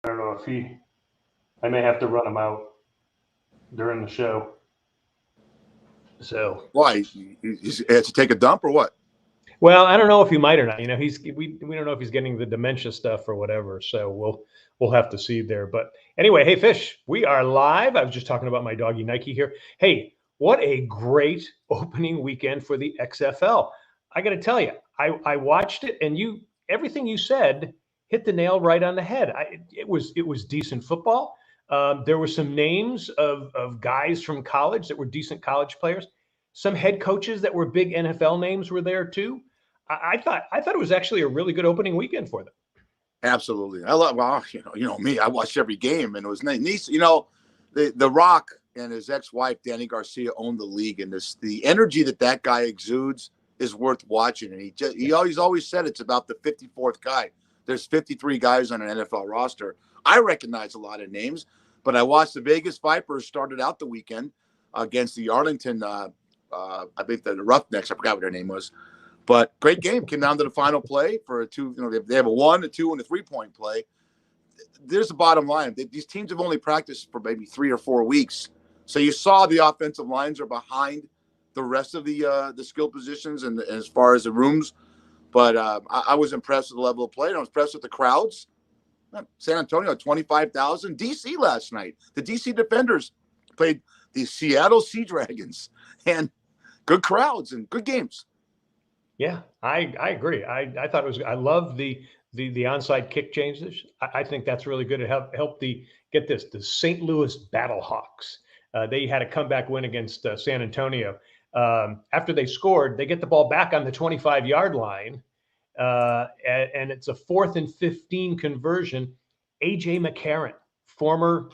I don't know if I may have to run him out during the show. So, Why? You had to take a dump or what? well, I don't know if he might or not. We don't know if he's getting the dementia stuff or whatever. So we'll have to see there. But anyway, hey Fish, we are live. I was just talking about my doggy Nike here. Hey, what a great opening weekend for the XFL. I got to tell you, I watched it, and everything you said hit the nail right on the head. It was decent football. There were some names of guys from college that were decent college players. Some head coaches that were big NFL names were there too. I thought it was actually a really good opening weekend for them. Absolutely. I love. Well, me. I watched every game, and it was nice. The Rock and his ex-wife Danny Garcia owned the league, and the energy that guy exudes is worth watching. And he always said it's about the 54th guy. There's 53 guys on an NFL roster. I recognize a lot of names, but I watched the Vegas Vipers started out the weekend against the Arlington. I think the Roughnecks. I forgot what their name was. But great game. Came down to the final play for a two. They have a 1, a 2, and a 3-point play. There's the bottom line. These teams have only practiced for maybe 3 or 4 weeks. So you saw the offensive lines are behind the rest of the skill positions and as far as the rooms. But I was impressed with the level of play. And I was impressed with the crowds. San Antonio, 25,000. DC last night. The DC Defenders played the Seattle Sea Dragons. And good crowds and good games. Yeah, I agree. I thought it was. I love the onside kick changes. I think that's really good. It helped the St. Louis Battlehawks. They had a comeback win against San Antonio. After they scored, they get the ball back on the 25-yard line, and it's a 4th and 15 conversion. AJ McCarron, former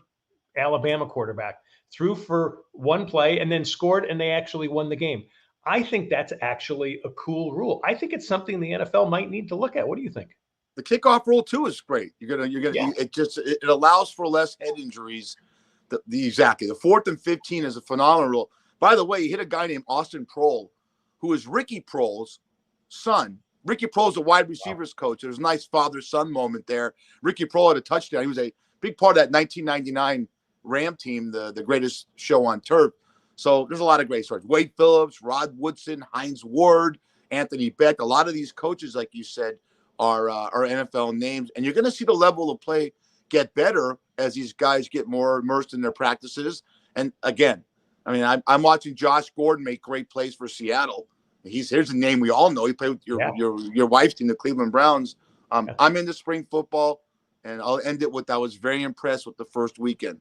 Alabama quarterback, threw for one play and then scored, and they actually won the game. I think that's actually a cool rule. I think it's something the NFL might need to look at. What do you think? The kickoff rule too is great. It allows for less head injuries. Exactly. The 4th and 15 is a phenomenal rule. By the way, you hit a guy named Austin Prohl, who is Ricky Prohl's son. Ricky Prohl's a wide receivers coach. There's a nice father-son moment there. Ricky Prohl had a touchdown. He was a big part of that 1999 Ram team, the greatest show on turf. So there's a lot of great stories. Wade Phillips, Rod Woodson, Heinz Ward, Anthony Beck. A lot of these coaches, like you said, are NFL names. And you're going to see the level of play get better as these guys get more immersed in their practices. And again, I mean, I'm watching Josh Gordon make great plays for Seattle. Here's a name we all know. He played with your wife's team, the Cleveland Browns. I'm into spring football, and I'll end it with I was very impressed with the first weekend.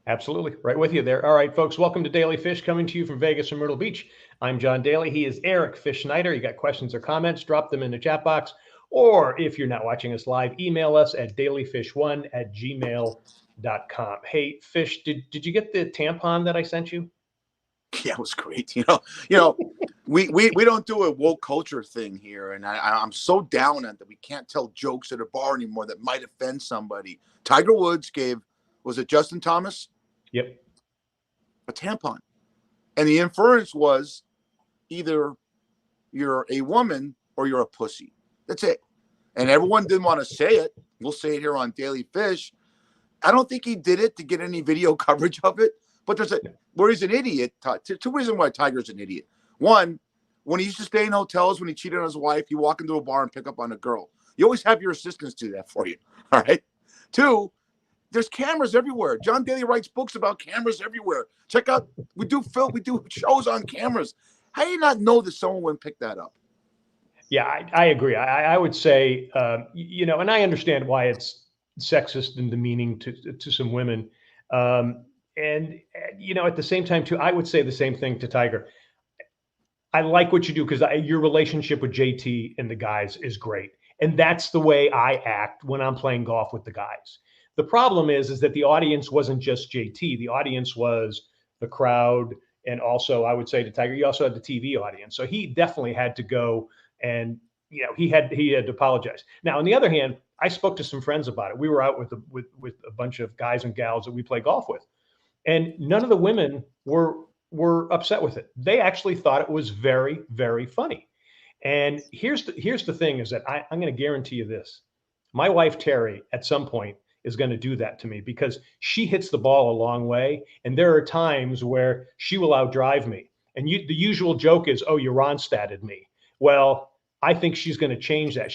Absolutely. Right with you there. All right, folks, welcome to Daily Fish, coming to you from Vegas and Myrtle Beach. I'm John Daly. He is Eric Fish Snyder. You got questions or comments, drop them in the chat box. Or if you're not watching us live, email us at dailyfish1@gmail.com. Hey, Fish, did you get the tampon that I sent you? Yeah, it was great. We don't do a woke culture thing here, and I'm so down on that we can't tell jokes at a bar anymore that might offend somebody. Tiger Woods was it Justin Thomas? Yep. A tampon. And the inference was either you're a woman or you're a pussy. That's it. And everyone didn't want to say it. We'll say it here on Daily Fish. I don't think he did it to get any video coverage of it. But where he's an idiot. Two reasons why Tiger's an idiot. One, when he used to stay in hotels when he cheated on his wife, you walk into a bar and pick up on a girl. You always have your assistants do that for you. All right. Two, there's cameras everywhere. John Daly writes books about cameras everywhere. Check out, we do shows on cameras. How do you not know that someone wouldn't pick that up? Yeah, I agree. I would say, and I understand why it's sexist and demeaning to some women. And at the same time, too, I would say the same thing to Tiger. I like what you do because your relationship with JT and the guys is great. And that's the way I act when I'm playing golf with the guys. The problem is that the audience wasn't just JT. The audience was the crowd. And also, I would say to Tiger, you also had the TV audience. So he definitely had to go and, he had to apologize. Now, on the other hand, I spoke to some friends about it. We were out with a bunch of guys and gals that we play golf with. And none of the women were upset with it. They actually thought it was very, very funny. And here's the thing is that I'm going to guarantee you this. My wife, Terry, at some point is going to do that to me because she hits the ball a long way. And there are times where she will outdrive me. And the usual joke is, oh, you Ronstadted me. Well, I think she's going to change that.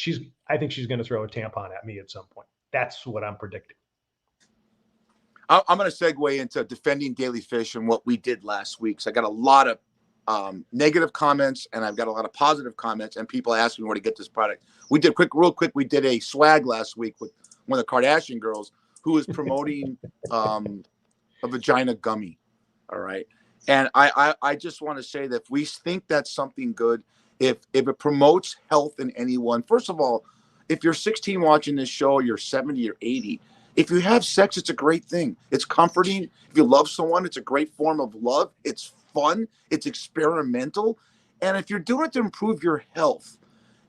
I think she's going to throw a tampon at me at some point. That's what I'm predicting. I'm going to segue into defending Daily Fish and what we did last week. So I got a lot of negative comments, and I've got a lot of positive comments, and people asking me where to get this product. We did real quick. We did a swag last week with one of the Kardashian girls who was promoting a vagina gummy. All right. And I just want to say that if we think that's something good, if it promotes health in anyone, first of all, if you're 16 watching this show, you're 70 or 80. If you have sex, it's a great thing. It's comforting. If you love someone, it's a great form of love. It's fun. It's experimental. And if you're doing it to improve your health,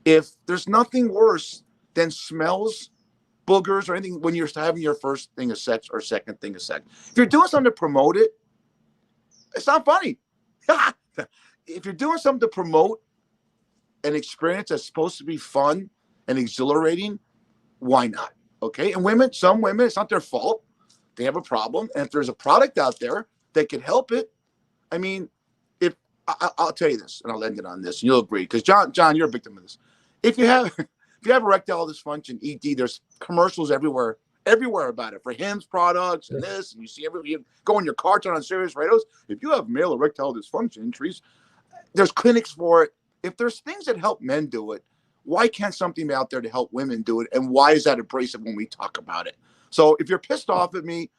if there's nothing worse than smells, boogers, or anything when you're having your first thing of sex or second thing of sex, if you're doing something to promote it, it's not funny. If you're doing something to promote an experience that's supposed to be fun and exhilarating, why not? Okay. And some women, it's not their fault. They have a problem. And if there's a product out there that could help it, I mean, I'll tell you this, and I'll end it on this, and you'll agree, because John, you're a victim of this. If you have erectile dysfunction, ED, there's commercials everywhere about it for Hims products and this, and you go in your car, turn on Sirius radios. If you have male erectile dysfunction injuries, there's clinics for it. If there's things that help men do it, why can't something be out there to help women do it? And why is that abrasive when we talk about it? So if you're pissed off at me,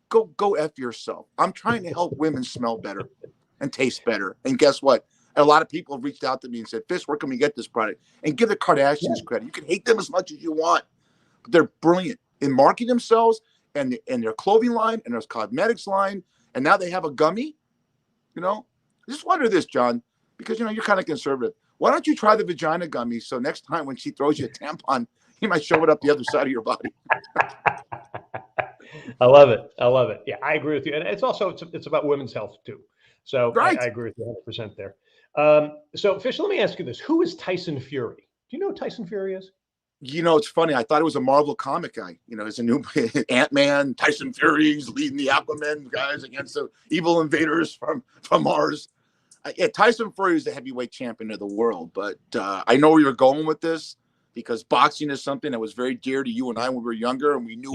go F yourself. I'm trying to help women smell better and taste better. And guess what? A lot of people have reached out to me and said, Fish, where can we get this product? And give the Kardashians credit. You can hate them as much as you want, but they're brilliant in marketing themselves and their clothing line and their cosmetics line. And now they have a gummy. I just wonder this, John, because, you're kind of conservative. Why don't you try the vagina gummy so next time when she throws you a tampon, you might shove it up the other side of your body? I love it. Yeah, I agree with you. And it's also, it's about women's health too. So Right. I agree with you 100% there. So Fish, let me ask you this. Who is Tyson Fury? Do you know who Tyson Fury is? It's funny. I thought it was a Marvel comic guy. It's a new Ant-Man. Tyson Fury's leading the Aquaman guys against the evil invaders from Mars. Tyson Fury is the heavyweight champion of the world. But I know where you're going with this because boxing is something that was very dear to you and I when we were younger, and we knew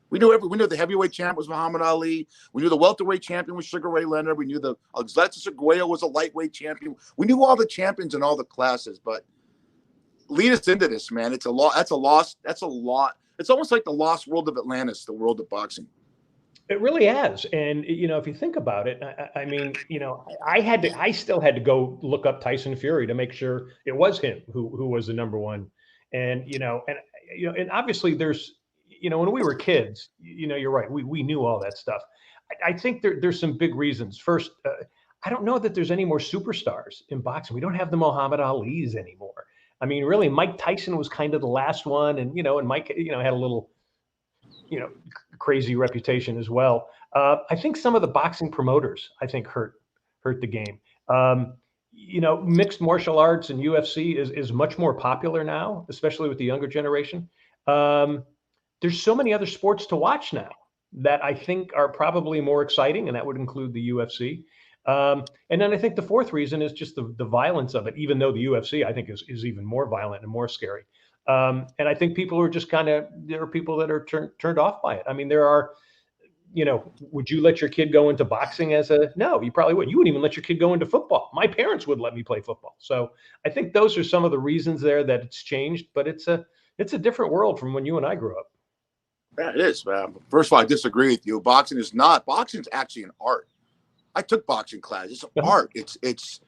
we knew the heavyweight champ was Muhammad Ali. We knew the welterweight champion was Sugar Ray Leonard. We knew the Alexis Seguela was a lightweight champion. We knew all the champions in all the classes, but lead us into this, man. It's a lot. That's a loss. That's a lot. It's almost like the lost world of Atlantis, the world of boxing. It really has. And, if you think about it, I mean, I still had to go look up Tyson Fury to make sure it was him who was the number one. And, and obviously there's, when we were kids, you're right. We knew all that stuff. I think there's some big reasons. First, I don't know that there's any more superstars in boxing. We don't have the Muhammad Ali's anymore. I mean, really, Mike Tyson was kind of the last one. And, and Mike, had a little, crazy reputation as well. I think some of the boxing promoters, I think, hurt the game. Mixed martial arts and UFC is much more popular now, especially with the younger generation. There's so many other sports to watch now that I think are probably more exciting, and that would include the UFC. And then I think the fourth reason is just the violence of it, even though the UFC, I think, is even more violent and more scary. And I think people are just there are people that are turned off by it. I mean, there are, would you let your kid go into boxing no, you probably wouldn't. You wouldn't even let your kid go into football. My parents would let me play football. So I think those are some of the reasons there that it's changed, but it's a different world from when you and I grew up. Yeah, it is, man. First of all, I disagree with you. Boxing is actually an art. I took boxing class. It's an art. It's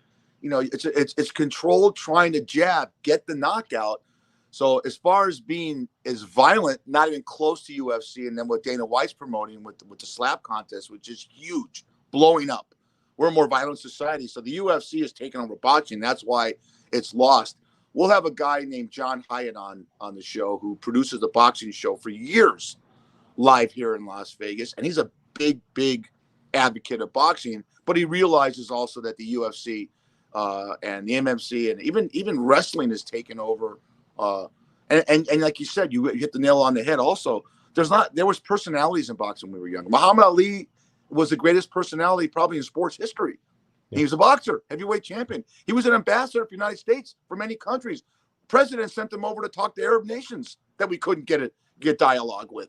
controlled, trying to jab, get the knockout. So as far as being as violent, not even close to UFC, and then what Dana White's promoting with the slap contest, which is huge, blowing up. We're a more violent society. So the UFC is taking over boxing. That's why it's lost. We'll have a guy named John Hyatt on the show who produces the boxing show for years live here in Las Vegas. And he's a big, big advocate of boxing, but he realizes also that the UFC and the MMC and even wrestling is taken over And like you said, you hit the nail on the head. Also, there was personalities in boxing when we were young. Muhammad Ali was the greatest personality probably in sports history. Yeah. He was a boxer, heavyweight champion. He was an ambassador for the United States for many countries. President sent him over to talk to Arab nations that we couldn't get dialogue with.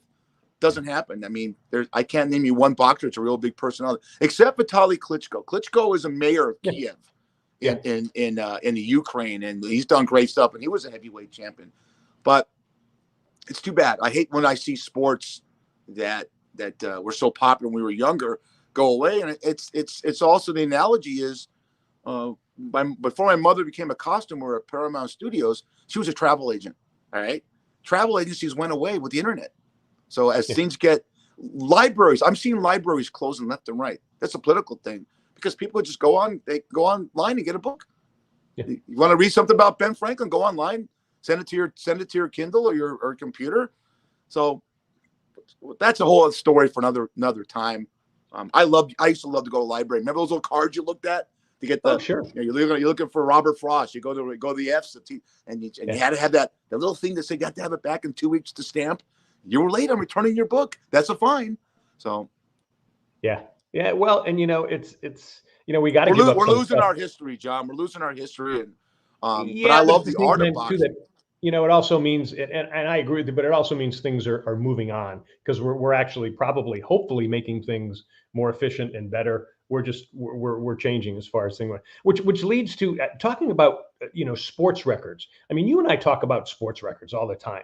Doesn't happen. I mean, I can't name you one boxer that's a real big personality, except Vitaly Klitschko. Klitschko is a mayor of Kiev in the Ukraine, and he's done great stuff, and he was a heavyweight champion. But it's too bad. I hate when I see sports that were so popular when we were younger go away. And it's also, the analogy is before my mother became a costumer at Paramount Studios, she was a travel agent. All right, travel agencies went away with the internet. So as things get, libraries, I'm seeing libraries closing left and right. That's a political thing, because people just they go online and get a book. Yeah. You want to read something about Ben Franklin? Go online, send it to your Kindle or your computer. So that's a whole other story for another time. I used to love to go to the library. Remember those little cards you looked at to get the? Oh, sure. You're looking for Robert Frost. You go to the F's, and you had to have that little thing that said you have to have it back in 2 weeks to stamp. You were late on returning your book. That's a fine. So, yeah. Well, and it's we got to give up. We're losing our history, John. We're losing our history, and but I love the art of boxing. That, it also means, and I agree with you, but it also means things are moving on, because we're actually probably, hopefully, making things more efficient and better. We're changing as far as things, which leads to talking about sports records. I mean, you and I talk about sports records all the time.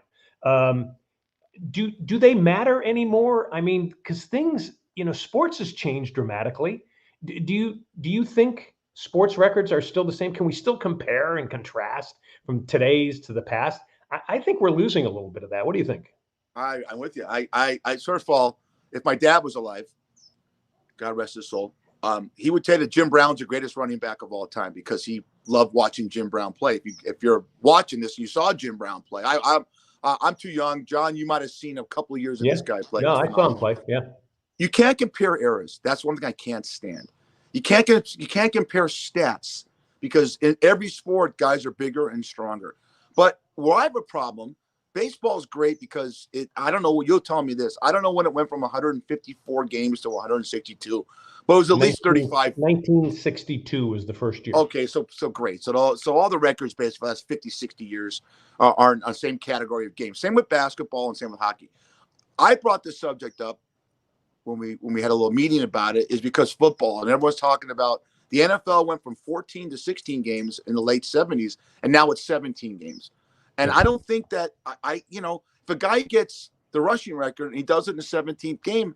Do they matter anymore? I mean, because things, sports has changed dramatically. Do you think sports records are still the same? Can we still compare and contrast from today's to the past? I think we're losing a little bit of that. What do you think? I'm with you. I first of all, if my dad was alive, God rest his soul, he would say that Jim Brown's the greatest running back of all time, because he loved watching Jim Brown play. If you're watching this and you saw Jim Brown play, I'm too young. John, you might have seen a couple of years of this guy play. No, I saw him play. Yeah. You can't compare eras. That's one thing I can't stand. You can't compare stats, because in every sport, guys are bigger and stronger. But where I have a problem, baseball is great because I don't know. You'll tell me this. I don't know when it went from 154 games to 162, but it was at least 35. 1962 was the first year. Okay, so great. So all the records based for the last 50, 60 years are in the same category of games. Same with basketball and same with hockey. I brought this subject up when we had a little meeting about it, is because football, and everyone's talking about the NFL went from 14 to 16 games in the late 70s, and now it's 17 games. And I don't think that if a guy gets the rushing record and he does it in the 17th game,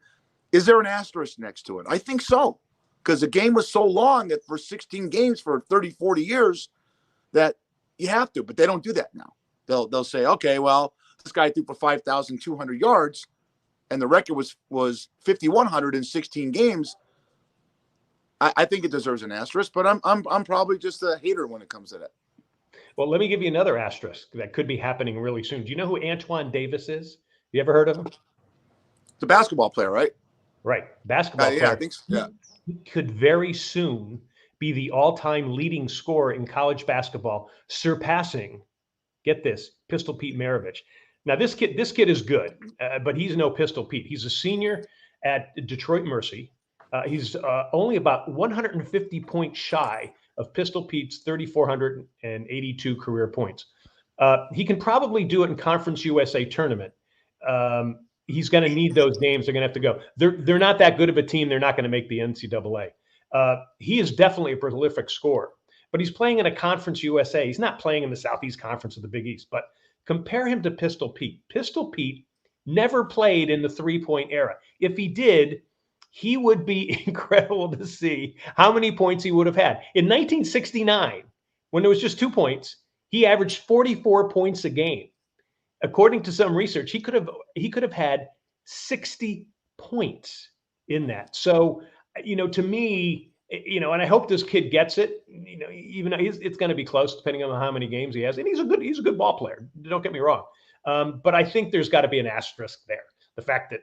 is there an asterisk next to it? I think so, because the game was so long that for 16 games for 30, 40 years that you have to, but they don't do that now. They'll say, okay, well, this guy threw for 5,200 yards and the record was 5,100 in 16 games. I think it deserves an asterisk, but I'm probably just a hater when it comes to that. Well, let me give you another asterisk that could be happening really soon. Do you know who Antoine Davis is? You ever heard of him? It's a basketball player, right? Right. Basketball player. Yeah, I think so. Yeah. He could very soon be the all-time leading scorer in college basketball, surpassing, get this, Pistol Pete Maravich. Now, this kid is good, but he's no Pistol Pete. He's a senior at Detroit Mercy. He's only about 150 points shy of Pistol Pete's 3,482 career points. He can probably do it in Conference USA tournament. He's going to need those games. They're going to have to go. They're not that good of a team. They're not going to make the NCAA. He is definitely a prolific scorer, but he's playing in a Conference USA. He's not playing in the Southeast Conference of the Big East, but compare him to Pistol Pete. Pistol Pete never played in the three-point era. If he did, he would be incredible to see how many points he would have had. In 1969, when there was just 2 points, he averaged 44 points a game. According to some research, he could have had 60 points in that. So, to me, and I hope this kid gets it. Even though it's going to be close, depending on how many games he has. And he's a good ball player. Don't get me wrong. But I think there's got to be an asterisk there. The fact that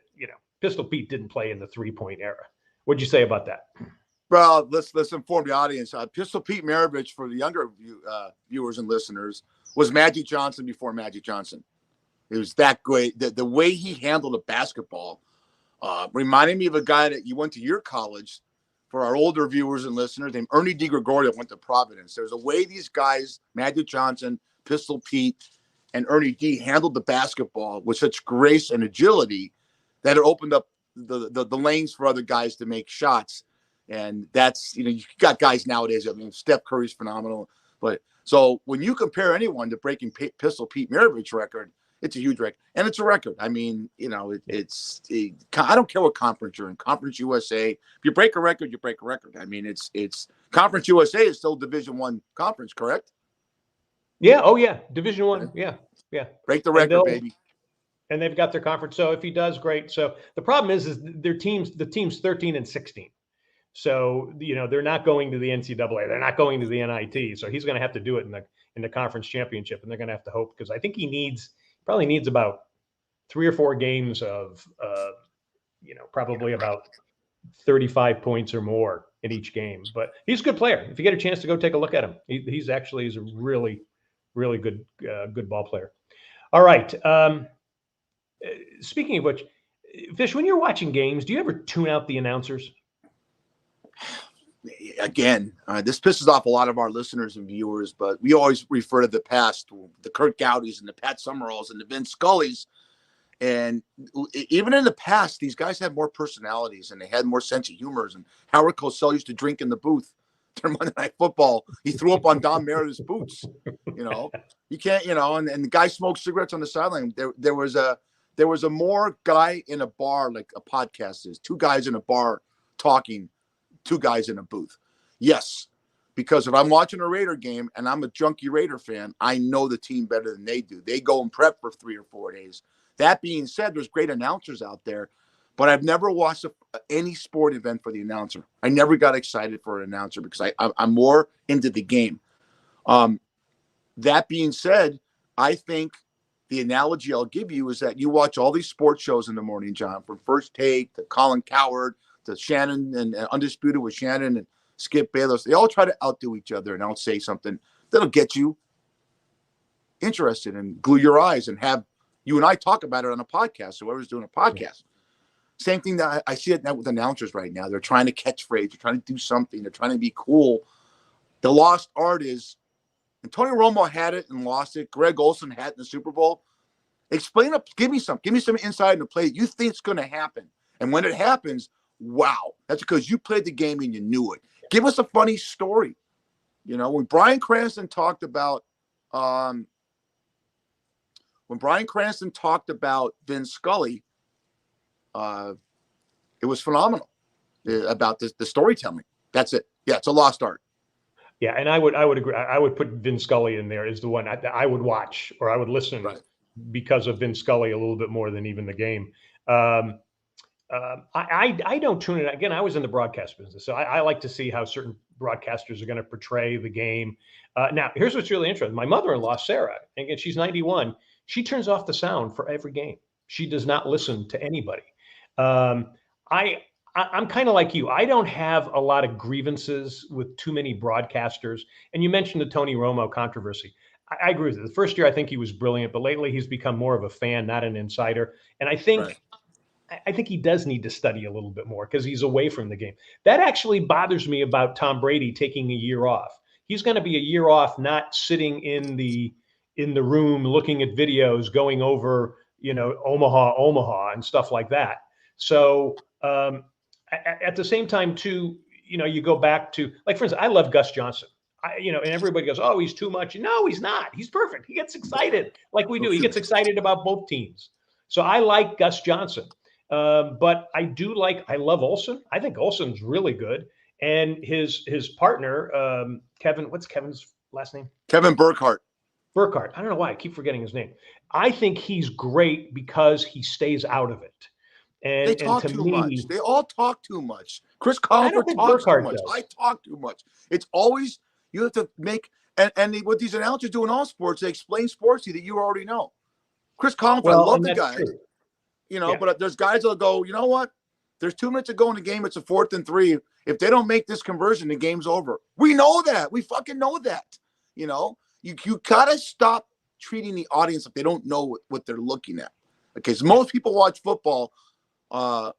Pistol Pete didn't play in the three-point era. What'd you say about that? Well, let's inform the audience. Pistol Pete Maravich, for the younger viewers and listeners, was Magic Johnson before Magic Johnson. It was that great. The way he handled a basketball reminded me of a guy that you went to your college, for our older viewers and listeners, named Ernie DiGregorio, went to Providence. There's a way these guys, Magic Johnson, Pistol Pete, and Ernie D, handled the basketball with such grace and agility that it opened up the lanes for other guys to make shots. And that's, you got guys nowadays. I mean, Steph Curry's phenomenal. But so when you compare anyone to breaking Pistol Pete Maravich's record, it's a huge record. And it's a record. I mean, I don't care what conference you're in. Conference USA, if you break a record, you break a record. I mean, it's Conference USA is still Division I conference, correct? Yeah. Oh, yeah. Division I. Yeah. Yeah. Break the record, baby. And they've got their conference. So if he does, great. So the problem is the team's 13 and 16. So, they're not going to the NCAA. They're not going to the NIT. So he's going to have to do it in the conference championship. And they're going to have to hope, because I think he probably needs about 3 or 4 games of, probably about 35 points or more in each game. But he's a good player. If you get a chance to go take a look at him, he's a really, really good ball player. All right. Speaking of which, Fish, when you're watching games, do you ever tune out the announcers? Again, this pisses off a lot of our listeners and viewers, but we always refer to the past, the Kurt Gowdys and the Pat Summeralls and the Vin Scullys. And even in the past, these guys had more personalities and they had more sense of humor. And Howard Cosell used to drink in the booth during Monday Night Football. He threw up on Don Meredith's boots. You can't, and the guy smoked cigarettes on the sideline. There was a more guy in a bar, like a podcast is, 2 guys in a bar talking, 2 guys in a booth. Yes, because if I'm watching a Raider game and I'm a junkie Raider fan, I know the team better than they do. They go and prep for 3 or 4 days. That being said, there's great announcers out there, but I've never watched any sport event for the announcer. I never got excited for an announcer because I'm more into the game. That being said, I think the analogy I'll give you is that you watch all these sports shows in the morning, John, from First Take to Colin Cowherd to Shannon and Undisputed with Shannon and Skip Bayless. They all try to outdo each other and say something that'll get you interested and glue your eyes and have you and I talk about it on a podcast. Whoever's doing a podcast. Yeah. Same thing that I see it now with announcers right now. They're trying to catchphrase. They're trying to do something. They're trying to be cool. The lost art is, and Tony Romo had it and lost it. Greg Olson had it in the Super Bowl. Explain it. Give me some insight into play you think it's going to happen. And when it happens, wow, that's because you played the game and you knew it. Give us a funny story. When Bryan Cranston talked about Vin Scully, it was phenomenal about the storytelling. That's it. Yeah, it's a lost art. Yeah, and I would agree. I would put Vin Scully in there as the one I would watch or I would listen because of Vin Scully a little bit more than even the game. I don't tune in. Again, I was in the broadcast business, so I like to see how certain broadcasters are going to portray the game. Now, here's what's really interesting. My mother-in-law, Sarah, again, she's 91. She turns off the sound for every game. She does not listen to anybody. I'm kind of like you. I don't have a lot of grievances with too many broadcasters. And you mentioned the Tony Romo controversy. I agree with it. The first year, I think he was brilliant, but lately he's become more of a fan, not an insider. And I think he does need to study a little bit more because he's away from the game. That actually bothers me about Tom Brady taking a year off. He's going to be a year off, not sitting in the room looking at videos, going over, Omaha and stuff like that. So at the same time, too, you go back to, like, for instance, I love Gus Johnson. And everybody goes, oh, he's too much. No, he's not. He's perfect. He gets excited like we do. He gets excited about both teams. So I like Gus Johnson. But I love Olsen. I think Olsen's really good. And his partner, Kevin, what's Kevin's last name? Kevin Burkhardt. I don't know why I keep forgetting his name. I think he's great because he stays out of it. And they talk too much. They all talk too much. Chris Collinsworth talks too much. I talk too much. It's always, you have to make, and what these announcers do in all sports, they explain sports to you that you already know. Chris Collinsworth, I love the guy. True. But there's guys that'll go, you know what? There's 2 minutes to go in the game. It's a 4th and 3. If they don't make this conversion, the game's over. We know that. We fucking know that. You got to stop treating the audience like they don't know what they're looking at. Okay, so most people watch football, and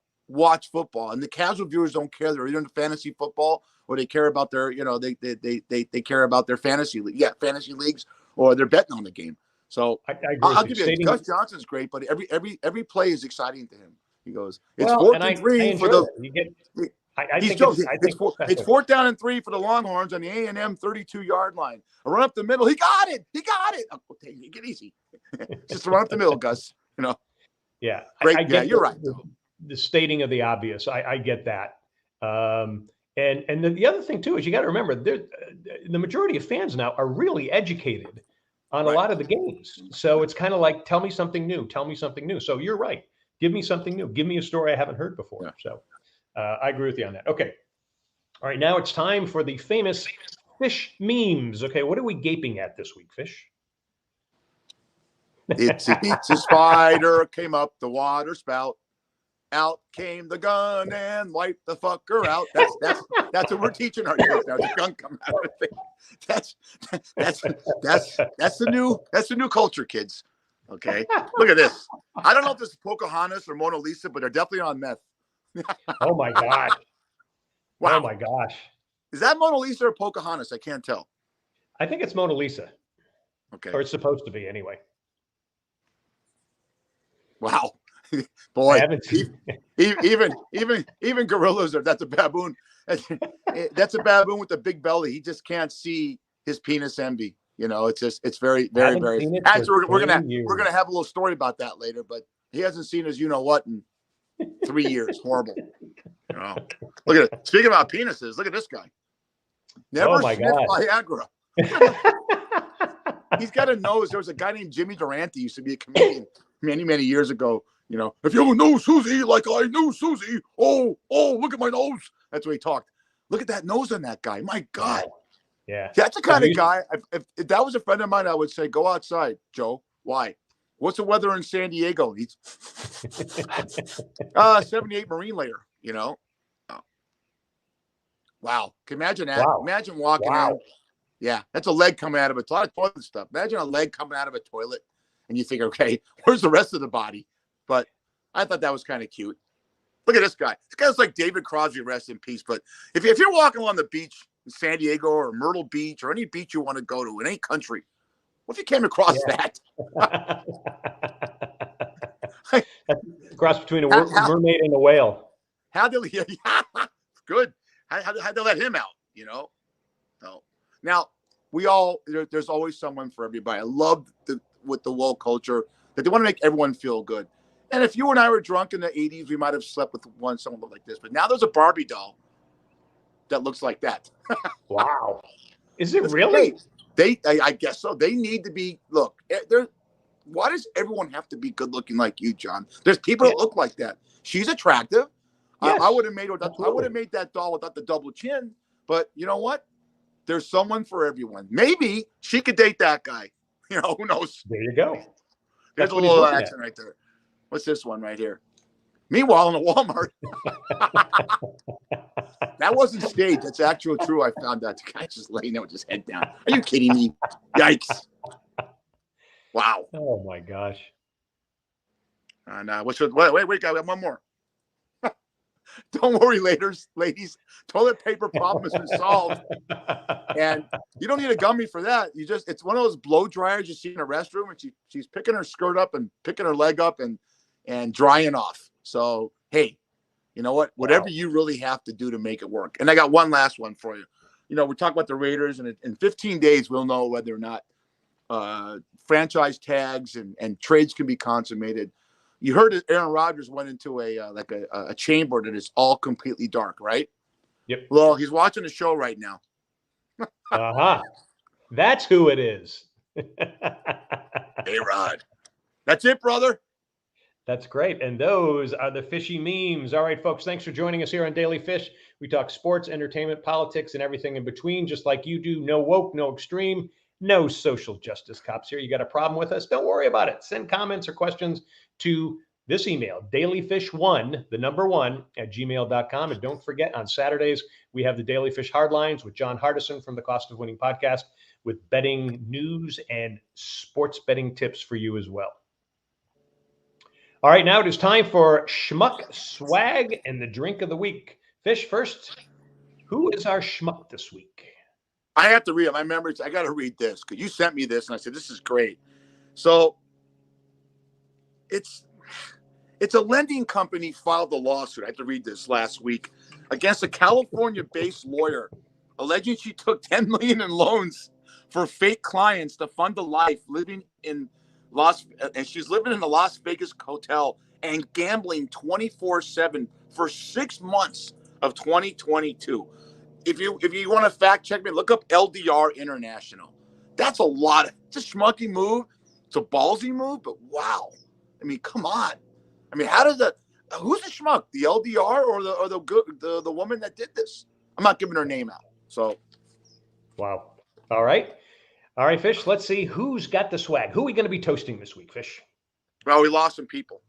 the casual viewers don't care. They're either into fantasy football or they care about their, they care about their fantasy leagues, or they're betting on the game. So I agree I'll with give you. you, Gus Johnson's great, but every play is exciting to him. He goes, it's Well, 4th and and I 3 enjoy for the. that. You get. I He's think joking. It's 4th down and 3 for the Longhorns on the A&M 32-yard line. A run up the middle. He got it. Oh, okay, get easy. Just a run up the middle, Gus. Yeah, great. I get you're right. The stating of the obvious. I get that. And then the other thing too is you got to remember the majority of fans now are really educated on a lot of the games. So it's kind of like, tell me something new. Tell me something new. So you're right. Give me something new. Give me a story I haven't heard before. Yeah. So I agree with you on that. Okay. All right. Now it's time for the famous fish memes. Okay. What are we gaping at this week, Fish? It's a spider came up the water spout. Out came the gun and wiped the fucker out. That's what we're teaching our kids now. The gun come out of it. That's the new culture, kids. Okay. Look at this. I don't know if this is Pocahontas or Mona Lisa, but they're definitely on meth. Oh my gosh. Wow. Oh my gosh. Is that Mona Lisa or Pocahontas? I can't tell. I think it's Mona Lisa. Okay. Or it's supposed to be anyway. Wow. Boy, even gorillas are. That's a baboon. That's a baboon with a big belly. He just can't see his penis envy. It's very, very, very. Actually, we're gonna have a little story about that later. But he hasn't seen his what in 3 years. Horrible. Look at it. Speaking about penises, look at this guy. Never sniffed Viagra. He's got a nose. There was a guy named Jimmy Durante, used to be a comedian many, many years ago. If you knew Susie like I knew Susie, oh, look at my nose. That's what he talked. Look at that nose on that guy. My God. Yeah. That's the kind of guy, if that was a friend of mine, I would say, go outside, Joe. Why? What's the weather in San Diego? He's 78 Marine layer, Oh. Wow. Can you imagine that? Wow. Imagine walking out. Yeah, that's a leg coming out of a lot of toilet stuff. Imagine a leg coming out of a toilet and you think, okay, where's the rest of the body? But I thought that was kind of cute. Look at this guy. This guy's like David Crosby, rest in peace. But if you're walking along the beach in San Diego or Myrtle Beach or any beach you want to go to in any country, what if you came across that? Cross between a mermaid and a whale. How did good. How'd they let him out, No. Now, there's always someone for everybody. I love with the woke culture that they want to make everyone feel good. And if you and I were drunk in the 80s, we might have slept with someone like this. But now there's a Barbie doll that looks like that. Wow. Is it really? I guess so. They need to be, look, why does everyone have to be good looking like you, John? There's people that look like that. She's attractive. Yes, I would have made that doll without the double chin. But you know what? There's someone for everyone. Maybe she could date that guy. Who knows? There you go. There's a little action right there. What's this one right here? Meanwhile, in a Walmart. That wasn't staged. That's actually true. I found out. The guy's just laying there with his head down. Are you kidding me? Yikes. Wow. Oh, my gosh. And wait, I got one more. Don't worry, ladies. Toilet paper problem has been solved. And you don't need a gummy for that. It's one of those blow dryers you see in a restroom, and she's picking her skirt up and picking her leg up and drying off. So, hey, you know what? Whatever you really have to do to make it work. And I got one last one for you. We're talking about the Raiders, and in 15 days, we'll know whether or not franchise tags and trades can be consummated. You heard that Aaron Rodgers went into a chamber that is all completely dark, right? Yep. Well, he's watching a show right now. That's who it is. Hey, Rod. That's it, brother. That's great. And those are the fishy memes. All right, folks, thanks for joining us here on Daily Fish. We talk sports, entertainment, politics, and everything in between, just like you do. No woke, no extreme, no social justice cops here. You got a problem with us? Don't worry about it. Send comments or questions to this email, dailyfish1, the number 1 at gmail.com. And don't forget, on Saturdays, we have the Daily Fish Hardlines with John Hardison from the Cost of Winning podcast. with betting news and sports betting tips for you as well. All right, now it is time for Schmuck Swag and the drink of the week. Fish, first, who is our schmuck this week? I have to read it. My memories. I got to read this because you sent me this, and I said this is great. So it's a lending company filed a lawsuit. I had to read this last week against a California-based lawyer, alleging she took $10 million in loans for fake clients to fund a life living in and she's living in a Las Vegas hotel and gambling 24/7 for 6 months of 2022. If you want to fact check me, look up LDR International. That's a lot. It's a schmucky move. It's a ballsy move, but wow. I mean, come on. I mean, how does who's the schmuck? The LDR or the woman that did this? I'm not giving her name out. So, wow. All right, Fish. Let's see who's got the swag. Who are we going to be toasting this week, Fish? Well, we lost some people.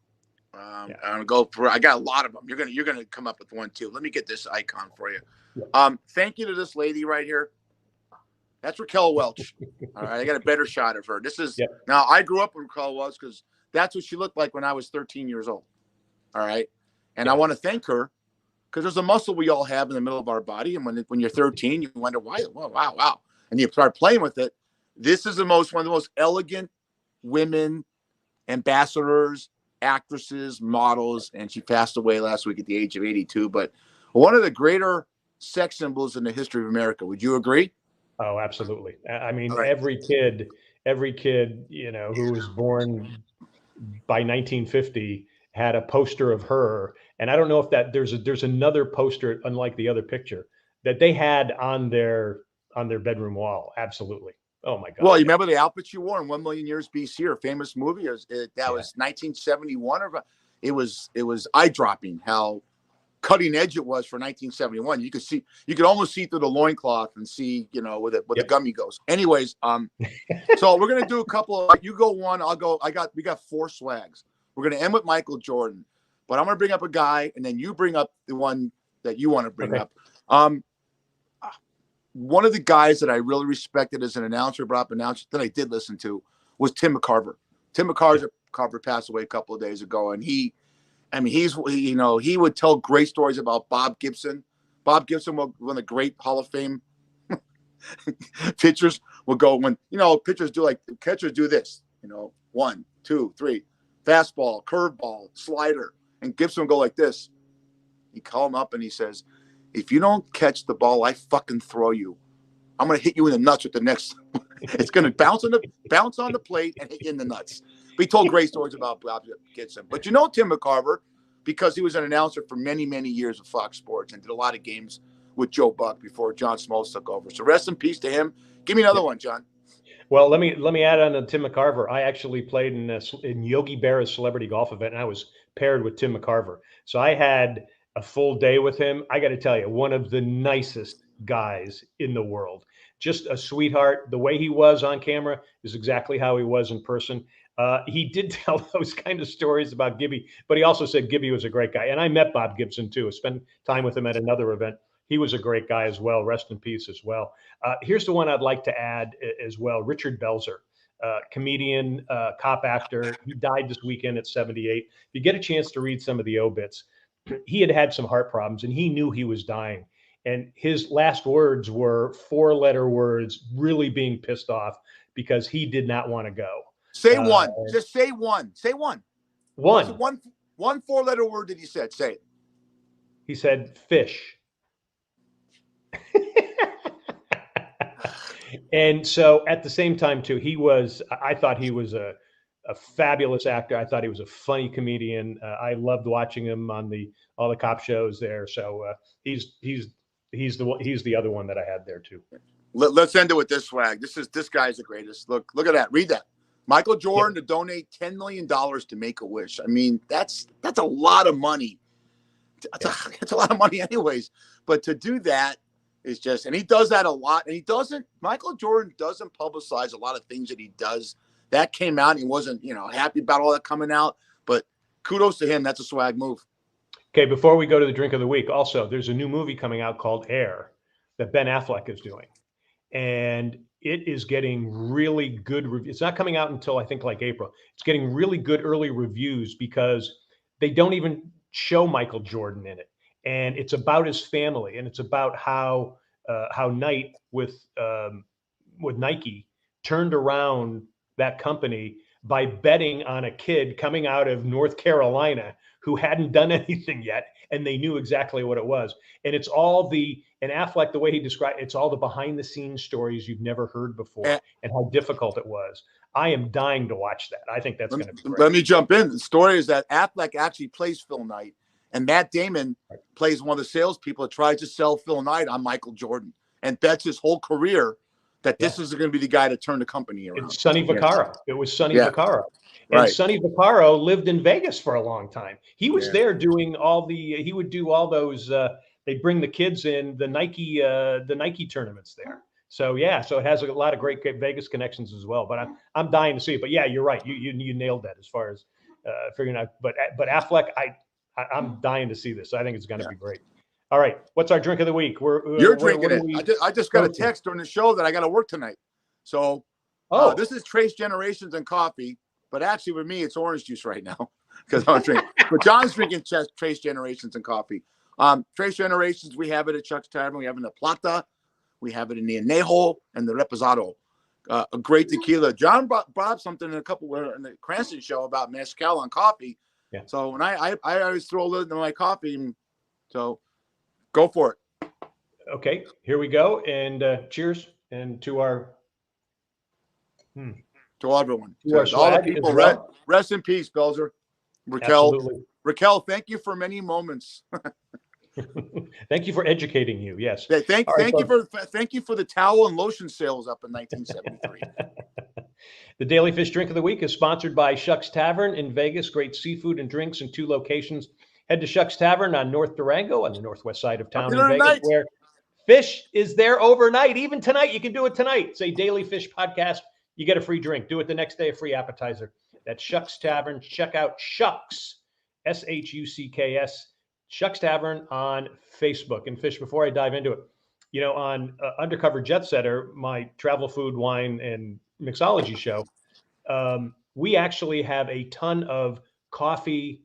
I'm gonna go for. I got a lot of them. You're gonna come up with one too. Let me get this icon for you. Yeah. Thank you to this lady right here. That's Raquel Welch. All right, I got a better shot of her. This is Now I grew up with Raquel Welch because that's what she looked like when I was 13 years old. All right, and I want to thank her because there's a muscle we all have in the middle of our body, and when you're 13, you wonder why. Wow, and you start playing with it. This is one of the most elegant women ambassadors, actresses, models, and she passed away last week at the age of 82. But one of the greater sex symbols in the history of America. Would you agree? Oh, absolutely. I mean, every kid, who was born by 1950 had a poster of her. And I don't know if there's another poster, unlike the other picture, that they had on their bedroom wall. Absolutely. Oh my God. Well, you remember the outfit she wore in 1 Million Years BC, a famous movie? That was 1971. It was eye-dropping how cutting edge it was for 1971. You could almost see through the loincloth and see, where the gummy goes. Anyways, so we're gonna do a couple of, you go one, I'll go. We got 4 swags. We're gonna end with Michael Jordan, but I'm gonna bring up a guy, and then you bring up the one that you want to bring up. One of the guys that I really respected as an announcer, that I did listen to, was Tim McCarver. Tim McCarver passed away a couple of days ago, and he would tell great stories about Bob Gibson. Bob Gibson, one of the great Hall of Fame pitchers, will go when pitchers do catchers do this, 1, 2, 3, fastball, curveball, slider, and Gibson will go like this. He call him up and he says, "If you don't catch the ball, I fucking throw you. I'm gonna hit you in the nuts with the next. It's gonna bounce on the plate and hit you in the nuts." We told great stories about Bob Gibson, but Tim McCarver, because he was an announcer for many, many years with Fox Sports and did a lot of games with Joe Buck before John Smoltz took over. So rest in peace to him. Give me another one, John. Well, let me add on to Tim McCarver. I actually played in Yogi Berra's celebrity golf event, and I was paired with Tim McCarver. So I had a full day with him. I got to tell you, one of the nicest guys in the world. Just a sweetheart. The way he was on camera is exactly how he was in person. He did tell those kind of stories about Gibby, but he also said Gibby was a great guy. And I met Bob Gibson too. I spent time with him at another event. He was a great guy as well. Rest in peace as well. Here's the one I'd like to add as well. Richard Belzer, comedian, cop actor. He died this weekend at 78. If you get a chance to read some of the obits, he had some heart problems and he knew he was dying. And his last words were 4-letter words, really being pissed off because he did not want to go. Say one. Just say one. Say one. One 4-letter word that he said. Say it. He said fish. And so at the same time too, I thought he was a fabulous actor. I thought he was a funny comedian. I loved watching him on all the cop shows there. So he's the other one that I had there too. Let's end it with this swag. This guy's the greatest. Look at that. Read that. Michael Jordan to donate $10 million to Make-A-Wish. I mean, that's a lot of money. It's a lot of money anyways. But to do that is just, and he does that a lot. And Michael Jordan doesn't publicize a lot of things that he does. That came out and he wasn't, happy about all that coming out. But kudos to him. That's a swag move. Okay, before we go to the drink of the week, also, there's a new movie coming out called Air that Ben Affleck is doing. And it is getting really good reviews. It's not coming out until I think like April. It's getting really good early reviews because they don't even show Michael Jordan in it, and it's about his family, and it's about how Knight with Nike turned around that company by betting on a kid coming out of North Carolina who hadn't done anything yet, and they knew exactly what it was. And it's all and Affleck, the way he described it's all the behind the scenes stories you've never heard before and how difficult it was. I am dying to watch that. I think that's going to be great. Let me jump in. The story is that Affleck actually plays Phil Knight, and Matt Damon plays one of the salespeople that tries to sell Phil Knight on Michael Jordan and bets his whole career that this is going to be the guy to turn the company around. It's Sonny Vaccaro. It was Sonny Vaccaro. And Sonny Vaccaro lived in Vegas for a long time. He was there doing he would do all those, they'd bring the kids in the Nike tournaments there. So so it has a lot of great Vegas connections as well. But I'm dying to see it. But yeah, you're right. You nailed that as far as figuring out. But Affleck, I'm dying to see this. I think it's going to be great. All right, what's our drink of the week? You're drinking it. I just got a text during the show that I got to work tonight. So this is Trace Generations and coffee, but actually with me, it's orange juice right now because I'm drinking. But John's drinking Trace Generations and coffee. Trace Generations, we have it at Chuck's Tavern. We have it in the Plata. We have it in the Anejo and the Reposado. A great tequila. John brought up something in the Cranston show about mezcal on coffee. Yeah. So when I always throw a little in my coffee, so go for it. Okay, here we go. And cheers. And to our to everyone. To all the people. Rest in peace, Belzer. Raquel. Absolutely. Raquel, thank you for many moments. Thank you for educating you. Yes. Thank you for the towel and lotion sales up in 1973. The Daily Fish Drink of the Week is sponsored by Shuck's Tavern in Vegas. Great seafood and drinks in 2 locations. Head to Shuck's Tavern on North Durango on the northwest side of town in Vegas, where fish is there overnight. Even tonight, you can do it tonight. Say Daily Fish Podcast. You get a free drink. Do it the next day, a free appetizer. That's Shuck's Tavern. Check out Shucks, Shucks, Shuck's Tavern on Facebook. And Fish, before I dive into it, on Undercover Jet Setter, my travel, food, wine, and mixology show, we actually have a ton of coffee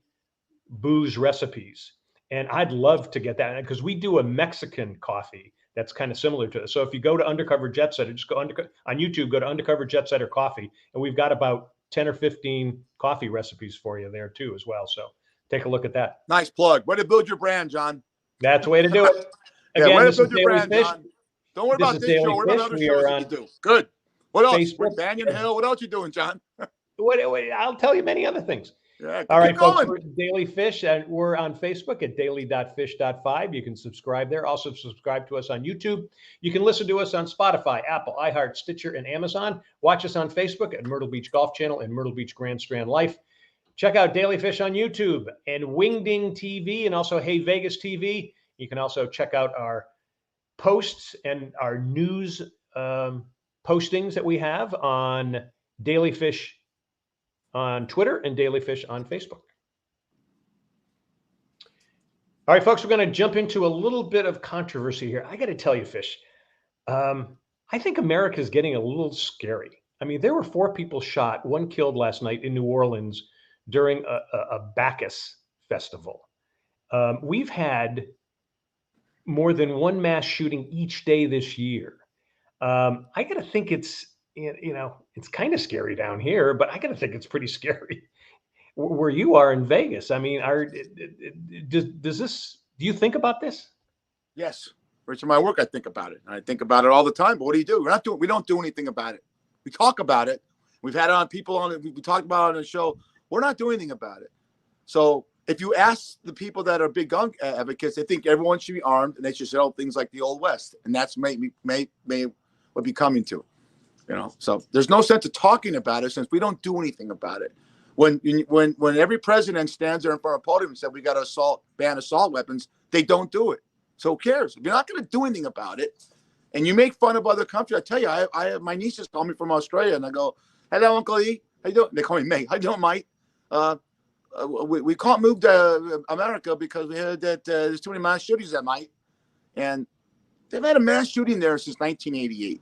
booze recipes, and I'd love to get that because we do a Mexican coffee that's kind of similar to it. So if you go to Undercover Jet Setter, just go on YouTube, go to Undercover Jet Setter Coffee, and we've got about 10 or 15 coffee recipes for you there too as well. So take a look at that. Nice plug. Way to build your brand, John. That's the way to do it. Again, way to build your brand, John. Don't worry about this show. What about other shows that you do? Good. What else? Facebook. Banyan Hill. What else you doing, John? I'll tell you many other things. Yeah, all right, folks, we're Daily Fish, and we're on Facebook at daily.fish.5. You can subscribe there. Also subscribe to us on YouTube. You can listen to us on Spotify, Apple, iHeart, Stitcher, and Amazon. Watch us on Facebook at Myrtle Beach Golf Channel and Myrtle Beach Grand Strand Life. Check out Daily Fish on YouTube and Wingding TV and also Hey Vegas TV. You can also check out our posts and our news postings that we have on Daily Fish on Twitter and Daily Fish on Facebook. All right, folks, we're going to jump into a little bit of controversy here. I got to tell you, Fish, I think America is getting a little scary. I mean, there were 4 people shot, 1 killed last night in New Orleans during a Bacchus festival. We've had more than 1 mass shooting each day this year. I got to think it's kind of scary down here, but I got to think it's pretty scary where you are in Vegas. I mean, do you think about this? Yes. Rich, in my work, I think about it. I think about it all the time, but what do? We don't do anything about it. We talk about it. We've had it on people on it. We talked about it on the show. We're not doing anything about it. So if you ask the people that are big gun advocates, they think everyone should be armed and they should sell things like the Old West. And that's may what be coming to. So there's no sense of talking about it since we don't do anything about it. When every president stands there in front of a podium and said we got to ban assault weapons, they don't do it. So who cares? If you're not going to do anything about it, and you make fun of other countries, I tell you, I have my nieces call me from Australia, and I go, "Hello, Uncle E. How you doing?" They call me May. How you doing, Mike? We can't move to America because we heard that there's too many mass shootings that night, and they've had a mass shooting there since 1988.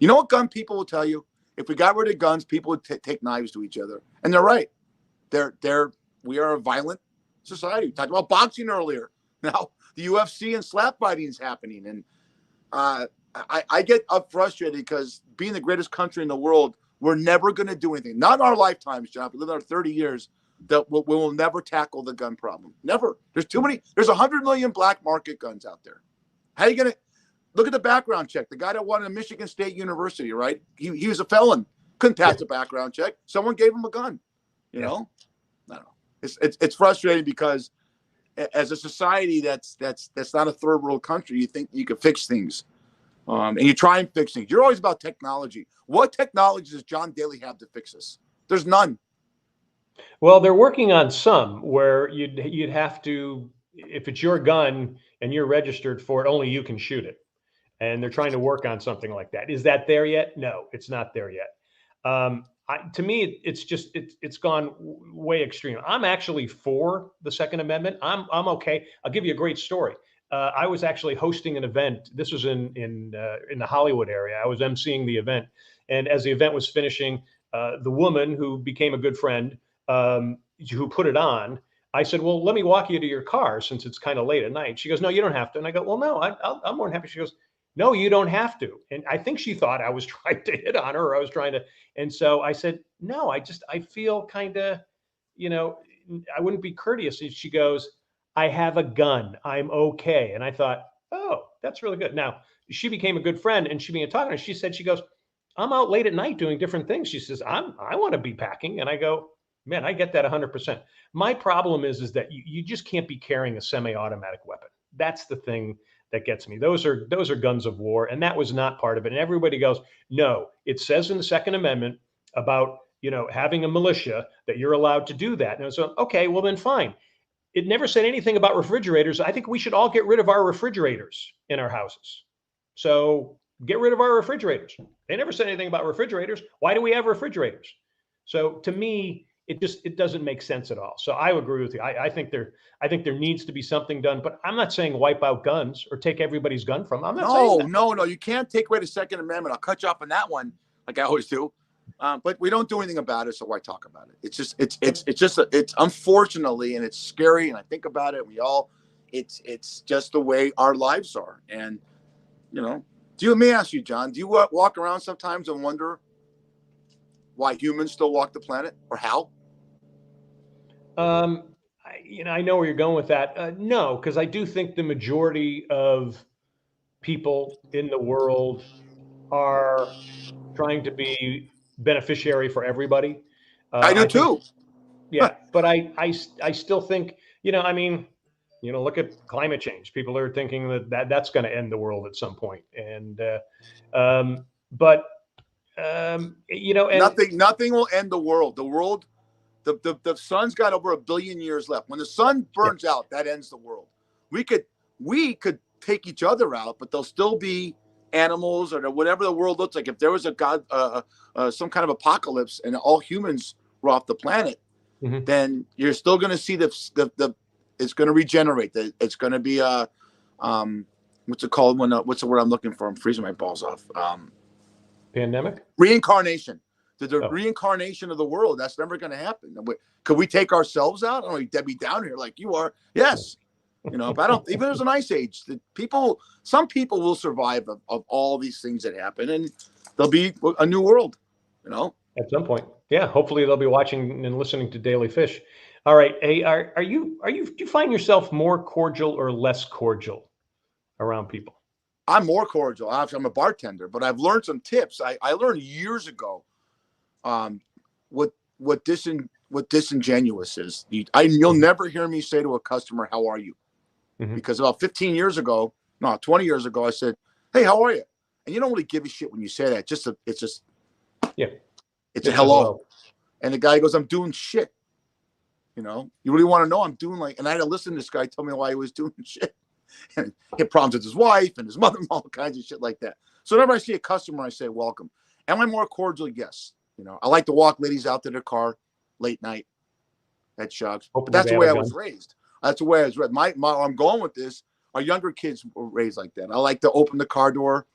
You know what gun people will tell you? If we got rid of guns, people would take knives to each other. And they're right. We are a violent society. We talked about boxing earlier. Now the UFC and slap fighting is happening. And I get up frustrated because being the greatest country in the world, we're never going to do anything. Not in our lifetimes, John. We live in our 30 years that we will never tackle the gun problem. Never. There's too many. There's 100 million black market guns out there. How are you going to look at the background check? The guy that won at Michigan State University, right? He was a felon. Couldn't pass the background check. Someone gave him a gun. You know? I don't know. It's frustrating because as a society that's not a third world country, you think you can fix things. And you try and fix things. You're always about technology. What technology does John Daly have to fix this? There's none. Well, they're working on some where you'd have to, if it's your gun and you're registered for it, only you can shoot it. And they're trying to work on something like that. Is that there yet? No, it's not there yet. To me, it's gone way extreme. I'm actually for the Second Amendment. I'm okay. I'll give you a great story. I was actually hosting an event. This was in the Hollywood area. I was emceeing the event, and as the event was finishing, the woman who became a good friend, who put it on, I said, "Well, let me walk you to your car since it's kind of late at night." She goes, "No, you don't have to." And I go, "Well, no, I'm more than happy." She goes, "No, you don't have to." And I think she thought I was trying to hit on her, or I was trying to. And so I said, "No, I feel kind of, I wouldn't be courteous." And she goes, "I have a gun. I'm okay." And I thought, oh, that's really good. Now, she became a good friend, and she began talking to her. She goes, "I'm out late at night doing different things." She says, I want to be packing. And I go, man, I get that 100%. My problem is that you just can't be carrying a semi-automatic weapon. That's the thing that gets me. Those are guns of war, and that was not part of it. And everybody goes, no, it says in the Second Amendment about, having a militia that you're allowed to do that. And so, okay, well then fine. It never said anything about refrigerators. I think we should all get rid of our refrigerators in our houses. So get rid of our refrigerators. They never said anything about refrigerators. Why do we have refrigerators? So to me, it doesn't make sense at all. So I agree with you. I think there needs to be something done, but I'm not saying wipe out guns or take everybody's gun from them. I'm not saying that. No. You can't take away the Second Amendment. I'll cut you off on that one, like I always do. But we don't do anything about it, so why talk about it? It's unfortunately, and it's scary. And I think about it. It's just the way our lives are. And let me ask you, John, do you walk around sometimes and wonder why humans still walk the planet, or how? I know where you're going with that. No, because I do think the majority of people in the world are trying to be beneficiary for everybody. I do too. Yeah, but I still think, look at climate change. People are thinking that's going to end the world at some point. And nothing will end the world. The world, the sun's got over 1 billion years left. When the sun burns out, that ends the world. We could take each other out, but there'll still be animals or whatever the world looks like. If there was a god, some kind of apocalypse, and all humans were off the planet, then you're still going to see the it's going to regenerate. It's going to be what's it called? What's the word I'm looking for? I'm freezing my balls off. Pandemic? Reincarnation. The reincarnation of the world. That's never going to happen. Could we take ourselves out? I don't know, Debbie down here like you are. Yes. But I don't. Even there's an ice age. Some people will survive of all these things that happen, and there'll be a new world. At some point, yeah. Hopefully, they'll be watching and listening to Daily Fish. All right. Hey, do you find yourself more cordial or less cordial around people? I'm more cordial. I'm a bartender, but I've learned some tips. I learned years ago, what disingenuous is. You'll never hear me say to a customer, "How are you?" Because about 20 years ago, I said, "Hey, how are you?" And you don't really give a shit when you say that. It's a hello. And the guy goes, "I'm doing shit." You really want to know? I'm doing and I had to listen to this guy tell me why he was doing shit. And he had problems with his wife and his mother, all kinds of shit like that. So whenever I see a customer, I say, "Welcome." Am I more cordial? Yes. I like to walk ladies out to their car late night. That shocks. But that's the way I was raised. That's the way I was raised. I'm going with this. Our younger kids were raised like that. I like to open the car door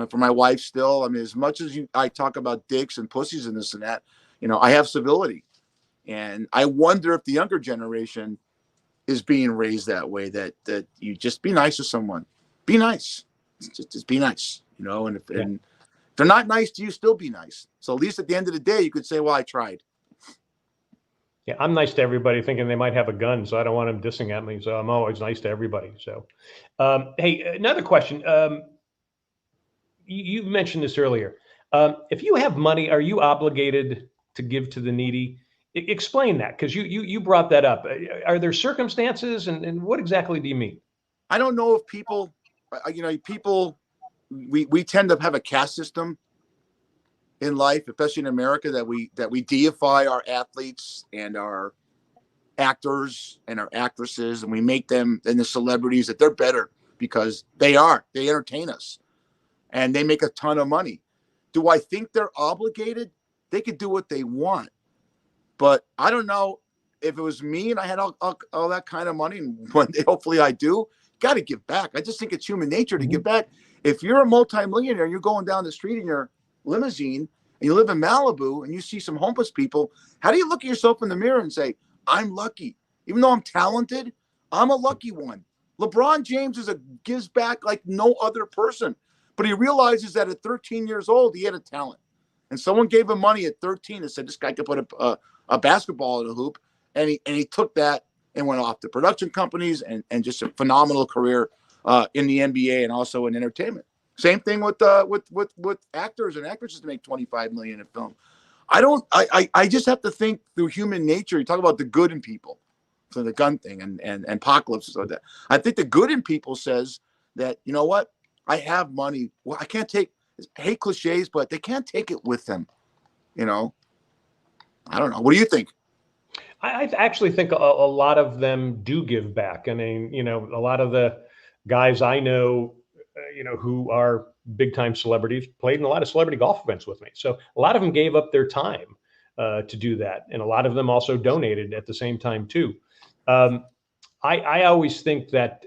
for my wife still. I mean, as much as I talk about dicks and pussies and this and that, I have civility. And I wonder if the younger generation is being raised that way, that you just be nice to someone. Be nice. Just be nice, and if they're not nice to you, still be nice. So at least at the end of the day, you could say, well, I tried. Yeah, I'm nice to everybody, thinking they might have a gun, so I don't want them dissing at me. So I'm always nice to everybody. So, hey, another question. You mentioned this earlier. If you have money, are you obligated to give to the needy? Explain that, because you brought that up. Are there circumstances, and what exactly do you mean? I don't know if people, we tend to have a caste system in life, especially in America, that we deify our athletes and our actors and our actresses, and we make them and the celebrities that they're better because they entertain us and they make a ton of money. Do I think they're obligated? They could do what they want, but I don't know if it was me and I had all that kind of money, and one day hopefully I do. Got to give back. I just think it's human nature to give back. If you're a multimillionaire, you're going down the street in your limousine and you live in Malibu and you see some homeless people, how do you look at yourself in the mirror and say, I'm lucky? Even though I'm talented, I'm a lucky one. LeBron James gives back like no other person, but he realizes that at 13 years old, he had a talent. And someone gave him money at 13 and said, this guy could put a basketball in a hoop. And he took that and went off to production companies and just a phenomenal career in the NBA and also in entertainment. Same thing with actors and actresses to make $25 million in film. I just have to think through human nature. You talk about the good in people, so the gun thing and apocalypse like that. I think the good in people says that, you know what, I have money. Well, I hate cliches, but they can't take it with them. I don't know. What do you think? I actually think a lot of them do give back. I mean, a lot of the guys I know, who are big time celebrities, played in a lot of celebrity golf events with me. So a lot of them gave up their time to do that, and a lot of them also donated at the same time too. I always think that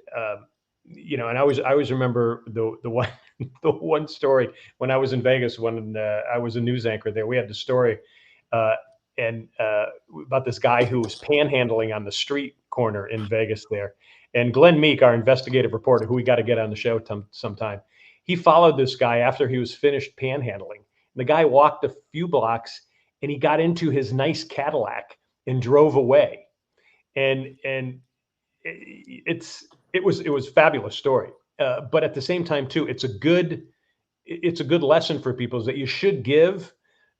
and I always remember the one the one story when I was in Vegas when I was a news anchor there. We had the story. And about this guy who was panhandling on the street corner in Vegas there. And Glenn Meek, our investigative reporter, who we got to get on the show sometime, he followed this guy after he was finished panhandling. The guy walked a few blocks and he got into his nice Cadillac and drove away. And it was a fabulous story. But at the same time, too, it's a good lesson for people, is that you should give.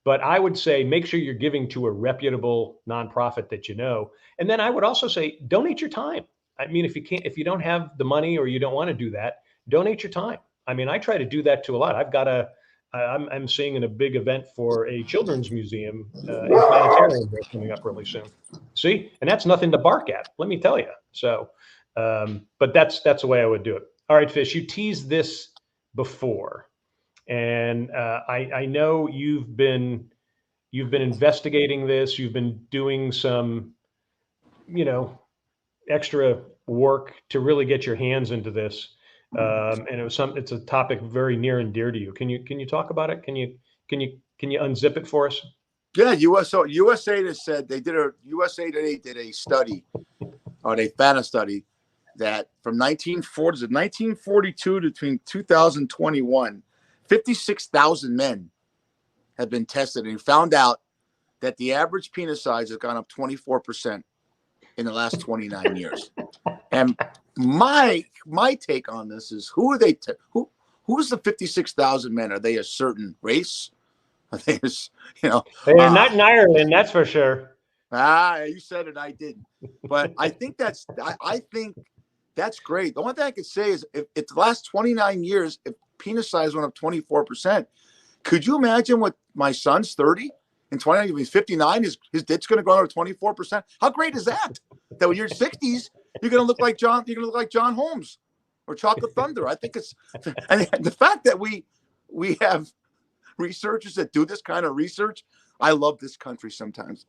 But I would say make sure you're giving to a reputable nonprofit that you know. And then I would also say donate your time. I mean, if you don't have the money or you don't want to do that, donate your time. I mean, I try to do that to a lot. I'm seeing in a big event for a children's museum in planetarium coming up really soon. See, and that's nothing to bark at, let me tell you. So, but that's the way I would do it. All right, Fish, you teased this before. And I know you've been investigating this. You've been doing some, extra work to really get your hands into this. And it's a topic very near and dear to you. Can you talk about it? Can you unzip it for us? Yeah, USA has said USA Today did a study, or they found a study that from 1942 to between 2021. 56,000 men have been tested and found out that the average penis size has gone up 24% in the last 29 years. And my take on this is, who are they? Who's the 56,000 men? Are they a certain race? Are they, They're not in Ireland, that's for sure. You said it, I didn't. But I think that's great. The only thing I could say is, if the last 29 years, if penis size went up 24%. Could you imagine what my son's 30 and 29, if he's 59, his dick's going to grow up 24%? How great is that? That when you're 60s, you're going to look like John Holmes or Chocolate Thunder. I think and the fact that we have researchers that do this kind of research, I love this country sometimes.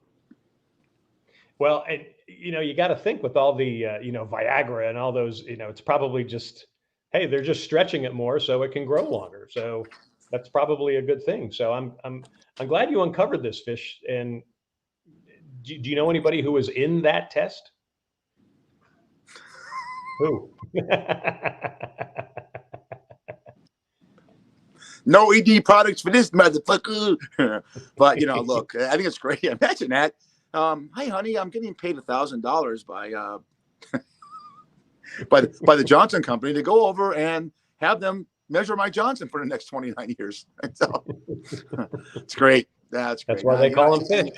Well, and you got to think with all the Viagra and all those, it's probably just hey, they're just stretching it more so it can grow longer. So that's probably a good thing. So I'm glad you uncovered this, Fish. And do you know anybody who was in that test? Who? No ED products for this motherfucker. But look, I think it's great. Imagine that. Hi, honey, I'm getting paid $1,000 by the Johnson Company to go over and have them measure my Johnson for the next 29 years. So it's great. That's great. That's why they call them Fish.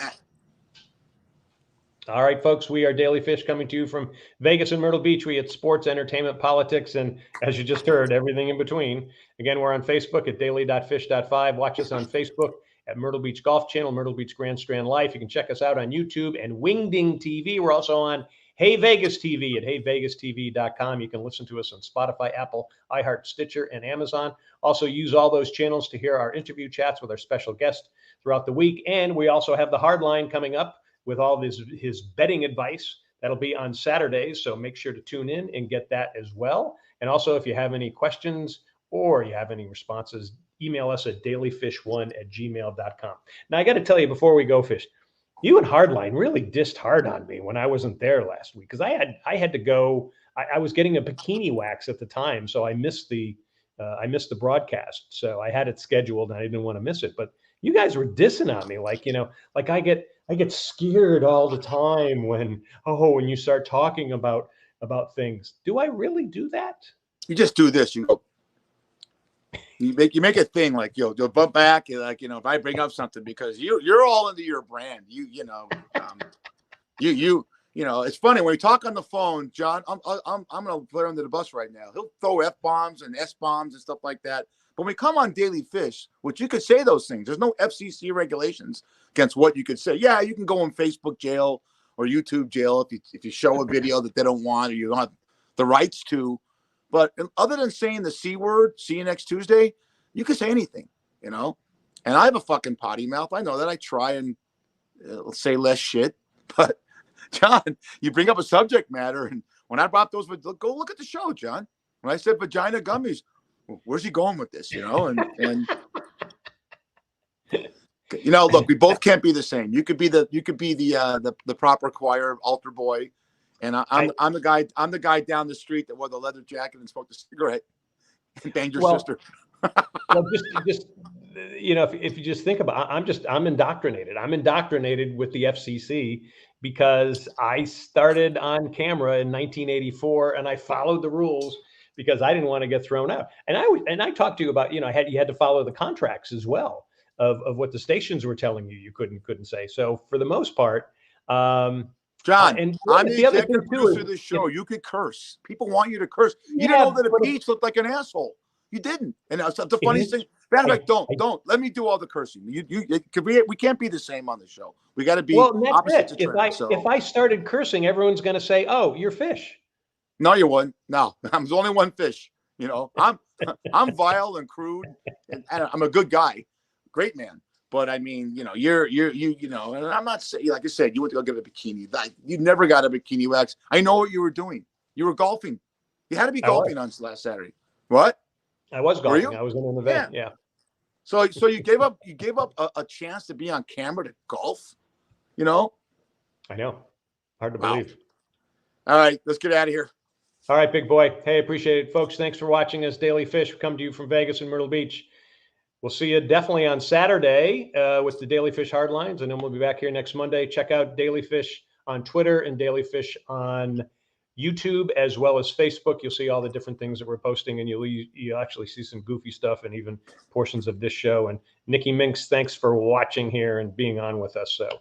All right, folks, we are Daily Fish coming to you from Vegas and Myrtle Beach. We hit sports, entertainment, politics, and as you just heard, everything in between. Again, we're on Facebook at daily.fish.5. Watch us on Facebook at Myrtle Beach Golf Channel, Myrtle Beach Grand Strand Life. You can check us out on YouTube and Wingding TV. We're also on Hey Vegas TV at heyvegastv.com. You can listen to us on Spotify, Apple, iHeart, Stitcher, and Amazon. Also use all those channels to hear our interview chats with our special guests throughout the week. And we also have the Hard Line coming up with all his betting advice. That'll be on Saturdays, so make sure to tune in and get that as well. And also, if you have any questions or you have any responses, email us at dailyfish1@gmail.com. Now, I got to tell you before we go, Fish, you and Hardline really dissed hard on me when I wasn't there last week because I had to go. I was getting a bikini wax at the time, so I missed the broadcast. So I had it scheduled and I didn't want to miss it. But you guys were dissing on me, like I get scared all the time when you start talking about things. Do I really do that? You just do this. You go. You make a thing like you'll bump back. Like if I bring up something because you're all into your brand. It's funny when we talk on the phone, John. I'm gonna put him under the bus right now. He'll throw F-bombs and S-bombs and stuff like that. But when we come on Daily Fish, which you could say those things. There's no FCC regulations against what you could say. Yeah, you can go in Facebook jail or YouTube jail if you show a video that they don't want or you don't have the rights to. But other than saying the C word, see you next Tuesday, you can say anything, And I have a fucking potty mouth. I know that. I try and say less shit. But, John, you bring up a subject matter. And when I brought those, go look at the show, John. When I said vagina gummies, where's he going with this, And look, we both can't be the same. You could be the proper choir altar boy. And I'm the guy down the street that wore the leather jacket and smoked a cigarette and banged your sister. Well, just if you just think about it, I'm indoctrinated. I'm indoctrinated with the FCC because I started on camera in 1984 and I followed the rules because I didn't want to get thrown out. And I talked to you about, you had to follow the contracts as well of what the stations were telling you couldn't say. So for the most part, John, and I'm the executive producer of this show. You could curse. People want you to curse. You didn't know that a peach looked like an asshole. You didn't. And that's the funniest thing. Matter of fact, don't let me do all the cursing. We can't be the same on the show. We got to be opposites attract. If I started cursing, everyone's going to say, "Oh, you're Fish." No, you wouldn't. No, I'm only one Fish. I'm vile and crude, and I'm a good guy, great man. But I mean, you're and I'm not saying, like I said, you went to go get a bikini. You never got a bikini wax. I know what you were doing. You were golfing. You had to be golfing on last Saturday. What? I was golfing. I was in an event. Yeah. So you gave up a chance to be on camera to golf. I know. Hard to believe. All right, let's get out of here. All right, big boy. Hey, appreciate it, folks. Thanks for watching us. Daily Fish. We come to you from Vegas and Myrtle Beach. We'll see you definitely on Saturday with the Daily Fish Hardlines, and then we'll be back here next Monday. Check out Daily Fish on Twitter and Daily Fish on YouTube as well as Facebook. You'll see all the different things that we're posting, and you'll actually see some goofy stuff and even portions of this show. And Nikki Minks, thanks for watching here and being on with us. So